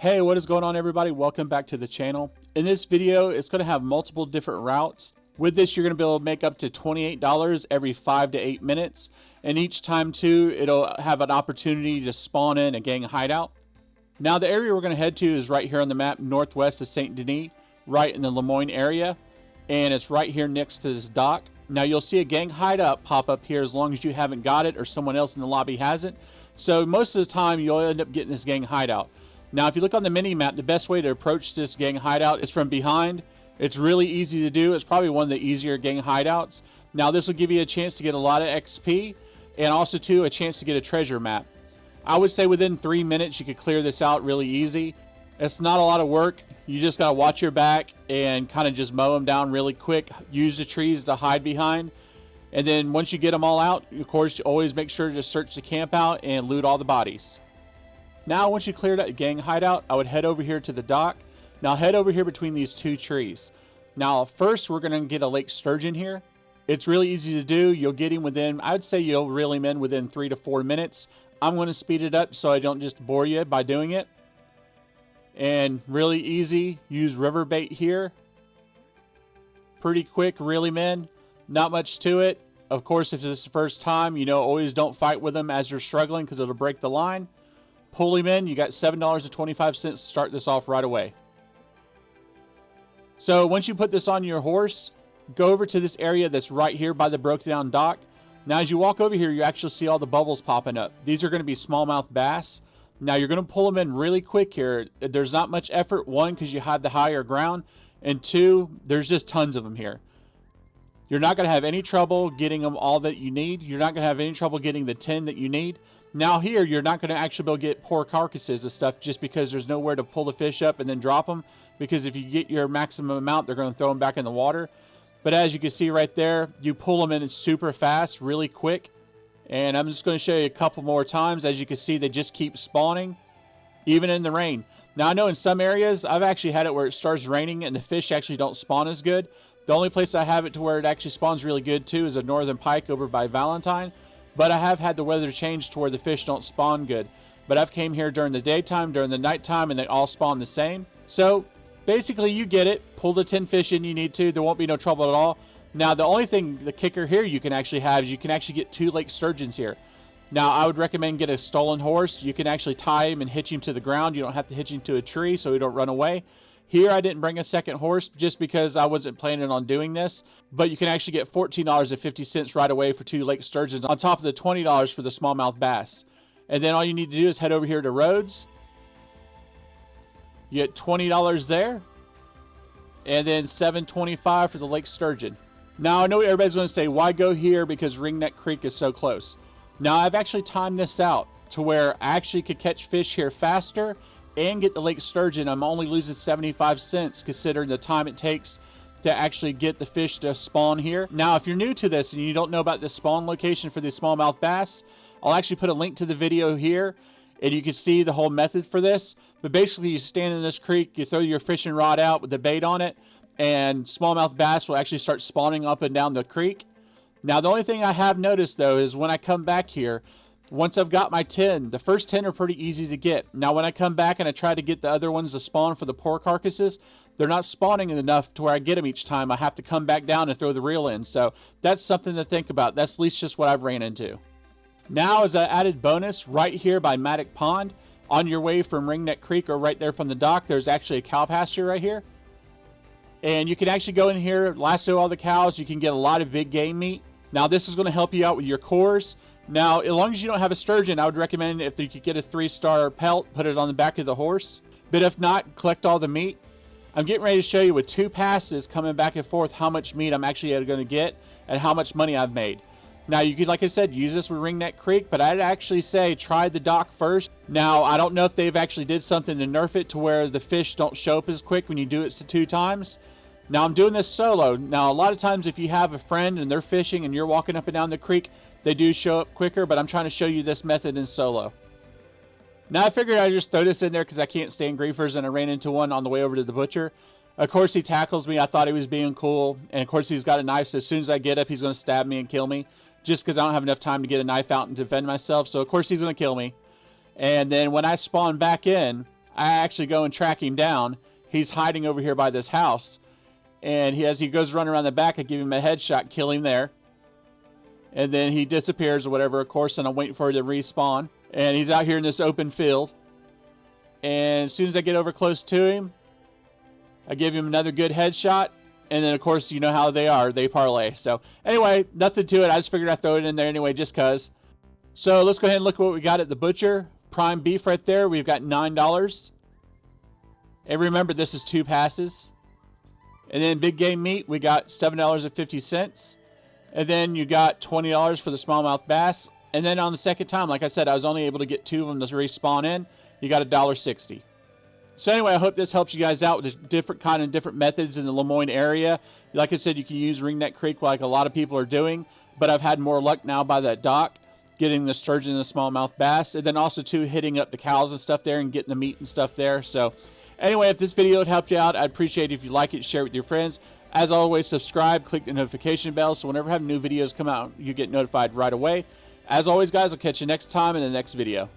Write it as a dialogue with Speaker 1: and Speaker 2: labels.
Speaker 1: Hey, what is going on, everybody? Welcome back to the channel. In this video, it's going to have multiple different routes. With this, you're going to be able to make up to $28 every 5 to 8 minutes. And each time too, it'll have an opportunity to spawn in a gang hideout. Now the area we're going to head to is right here on the map, northwest of St. Denis, right in the Lemoyne area. And it's right here next to this dock. Now you'll see a gang hideout pop up here as long as you haven't got it or someone else in the lobby hasn't. So most of the time you'll end up getting this gang hideout. Now, if you look on the mini map, the best way to approach this gang hideout is from behind. It's really easy to do. It's probably one of the easier gang hideouts. Now, this will give you a chance to get a lot of XP and also, too, a chance to get a treasure map. I would say within 3 minutes, you could clear this out really easy. It's not a lot of work. You just got to watch your back and kind of just mow them down really quick. Use the trees to hide behind. And then once you get them all out, of course, you always make sure to search the camp out and loot all the bodies. Now, once you clear that gang hideout, I would head over here to the dock. Now, head over here between these two trees. Now, first, we're going to get a Lake Sturgeon here. It's really easy to do. You'll get him within, I would say you'll reel him in within 3 to 4 minutes. I'm going to speed it up so I don't just bore you by doing it. And really easy. Use river bait here. Pretty quick, reel him in. Not much to it. Of course, if this is the first time, always don't fight with them as you're struggling because it'll break the line. Pull him in. You got $7.25 to start this off right away. So once you put this on your horse, go over to this area that's right here by the broken down dock. Now as you walk over here, you actually see all the bubbles popping up. These are going to be smallmouth bass. Now you're going to pull them in really quick here. There's not much effort. One, because you have the higher ground. And two, there's just tons of them here. You're not going to have any trouble getting them all that you need. You're not going to have any trouble getting the 10 that you need. Now here, you're not going to actually be able to get poor carcasses and stuff just because there's nowhere to pull the fish up and then drop them. Because if you get your maximum amount, they're going to throw them back in the water. But as you can see right there, you pull them in super fast, really quick. And I'm just going to show you a couple more times. As you can see, they just keep spawning, even in the rain. Now I know in some areas, I've actually had it where it starts raining and the fish actually don't spawn as good. The only place I have it to where it actually spawns really good too is a northern pike over by Valentine. But I have had the weather change to where the fish don't spawn good. But I've came here during the daytime, during the nighttime, and they all spawn the same. So basically you get it. Pull the 10 fish in you need to. There won't be no trouble at all. Now the only thing, the kicker here you can actually have is you can actually get 2 Lake Sturgeons here. Now I would recommend get a stolen horse. You can actually tie him and hitch him to the ground. You don't have to hitch him to a tree so he don't run away. Here I didn't bring a second horse just because I wasn't planning on doing this. But you can actually get $14.50 right away for 2 Lake Sturgeons on top of the $20 for the smallmouth bass. And then all you need to do is head over here to Rhodes. You get $20 there. And then $7.25 for the Lake Sturgeon. Now I know everybody's going to say, why go here because Ringneck Creek is so close. Now I've actually timed this out to where I actually could catch fish here faster and get the Lake Sturgeon. I'm only losing 75 cents considering the time it takes to actually get the fish to spawn here. Now, if you're new to this and you don't know about the spawn location for the smallmouth bass, I'll actually put a link to the video here and you can see the whole method for this. But basically, you stand in this creek, you throw your fishing rod out with the bait on it, and smallmouth bass will actually start spawning up and down the creek. Now, the only thing I have noticed, though, is when I come back here, once I've got my 10, the first 10 are pretty easy to get. Now, when I come back and I try to get the other ones to spawn for the poor carcasses, they're not spawning enough to where I get them each time. I have to come back down and throw the reel in. So that's something to think about. That's at least just what I've ran into. Now, as an added bonus, right here by Maddock Pond, on your way from Ringneck Creek or right there from the dock, there's actually a cow pasture right here. And you can actually go in here, lasso all the cows. You can get a lot of big game meat. Now, this is going to help you out with your cores. Now, as long as you don't have a sturgeon, I would recommend if you could get a 3-star pelt, put it on the back of the horse. But if not, collect all the meat. I'm getting ready to show you with 2 passes coming back and forth how much meat I'm actually going to get and how much money I've made. Now, you could, like I said, use this with Ringneck Creek, but I'd actually say try the dock first. Now, I don't know if they've actually did something to nerf it to where the fish don't show up as quick when you do it 2 times. Now, I'm doing this solo. Now, a lot of times if you have a friend and they're fishing and you're walking up and down the creek, they do show up quicker, but I'm trying to show you this method in solo. Now, I figured I'd just throw this in there because I can't stand griefers, and I ran into one on the way over to the butcher. Of course, he tackles me. I thought he was being cool, and of course, he's got a knife, so as soon as I get up, he's going to stab me and kill me, just because I don't have enough time to get a knife out and defend myself, so of course, he's going to kill me. And then when I spawn back in, I actually go and track him down. He's hiding over here by this house. And as he goes running around the back, I give him a headshot, kill him there. And then he disappears or whatever, of course, and I'm waiting for him to respawn. And he's out here in this open field. And as soon as I get over close to him, I give him another good headshot. And then, of course, you know how they are. They parlay. So, anyway, nothing to it. I just figured I'd throw it in there anyway just because. So, let's go ahead and look at what we got at the butcher. Prime beef right there. We've got $9. And remember, this is 2 passes. And then big game meat, we got $7.50. And then you got $20 for the smallmouth bass. And then on the second time, like I said, I was only able to get 2 of them to respawn in. You got $1.60. So anyway, I hope this helps you guys out with different methods in the Lemoyne area. Like I said, you can use Ringneck Creek like a lot of people are doing, but I've had more luck now by that dock, getting the sturgeon and the smallmouth bass, and then also too hitting up the cows and stuff there and getting the meat and stuff there. So anyway, if this video helped you out, I'd appreciate it if you like it, share it with your friends. As always, subscribe, click the notification bell, so whenever I have new videos come out, you get notified right away. As always, guys, I'll catch you next time in the next video.